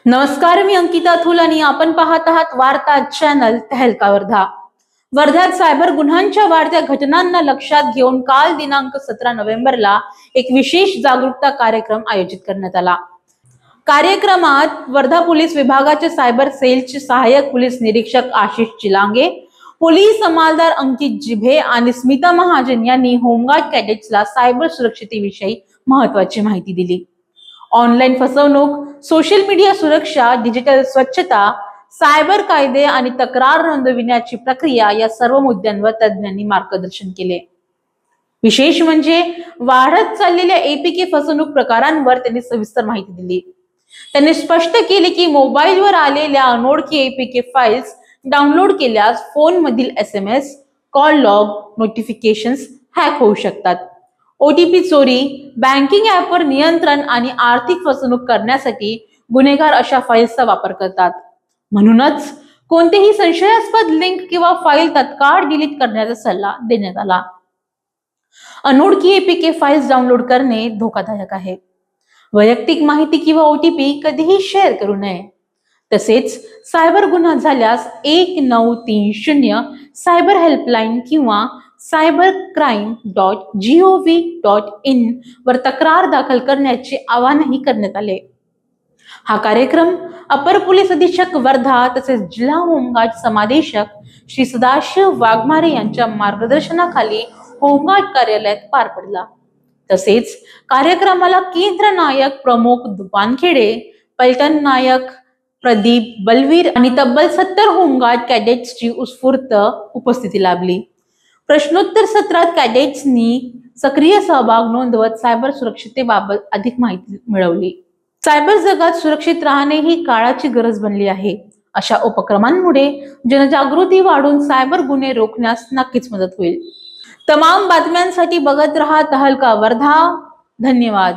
नमस्कार, मी अंकिता थुल आणि आपण पाहत आहात वार्ता चॅनल तहलका वर्धा। वर्ध्यात सायबर गुन्ह्यांच्या वाढत्या घटनांना लक्षात घेऊन काल दिनांक 17 नोव्हेंबरला एक विशेष जागरूकता कार्यक्रम आयोजित करण्यात आला। कार्यक्रमात वर्धा पोलीस विभागाचे सायबर सेलचे सहाय्यक पोलीस निरीक्षक आशिष चिलांगे, पोलीस अंमलदार अंकित जिभे आणि स्मिता महाजन यांनी होमगार्ड कॅडेट्सला सायबर सुरक्षतेविषयी महत्त्वाची माहिती दिली। ऑनलाईन फसवणूक, सोशल मीडिया सुरक्षा, डिजिटल स्वच्छता, सायबर कायदे आणि तक्रार नोंदविण्याची प्रक्रिया या सर्व मुद्द्यांवर तज्ञांनी मार्गदर्शन केले। विशेष म्हणजे वाढत चाललेल्या एपीके फसवणूक प्रकारांवर त्यांनी सविस्तर माहिती दिली। त्यांनी स्पष्ट केले की मोबाईलवर आलेल्या अनोळखी एपीके फाइल्स डाउनलोड केल्यास फोनमधील SMS, call log, notifications hack होऊ शकतात। OTP चोरी, बँकिंग ऍपवर नियंत्रण आणि आर्थिक फसवणूक करण्यासाठी गुन्हेगार अशा फाईल्सचा वापर करतात। म्हणूनच कोणतेही संशयास्पद लिंक किंवा फाईल तत्काळ डिलीट करण्याचा सल्ला देण्यात आला। अनोळखी एपीके फाइल्स डाउनलोड करणे धोकादायक आहे। वैयक्तिक माहिती किंवा OTP कधीही शेअर करू नये। तसेच सायबर गुन्हा झाल्यास 1930 सायबर हेल्पलाईन किंवा cybercrime.gov.in वर तक्रार दाखल करण्याचे आवाहनही करण्यात आले। हा कार्यक्रम अपर पोलीस अधीक्षक वर्धा तसेच जिल्हा होमगार्ड समादेशक श्री सदाशिव वाघमारे यांच्या मार्गदर्शनाखाली होमगार्ड कार्यालयात पार पडला। तसेच कार्यक्रमाला केंद्र नायक प्रमुख दुपानखेडे, पलटण नायक प्रदीप बलवीर आणि तब्बल 70 होमगार्ड कॅडेट्सची उत्स्फूर्त उपस्थिती लाभली। प्रश्नोत्तर सत्रात कॅडेट्सनी सक्रिय सहभाग नोंदवत सायबर सुरक्षतेबाबत अधिक माहिती मिळवली। सायबर जगात सुरक्षित राहणे ही काळाची गरज बनली आहे। अशा उपक्रमांमुळे जनजागृती वाढून सायबर गुन्हे रोखण्यास नक्कीच मदत होईल। तमाम बातम्यांसाठी बघत रहा तहलका वर्धा। धन्यवाद।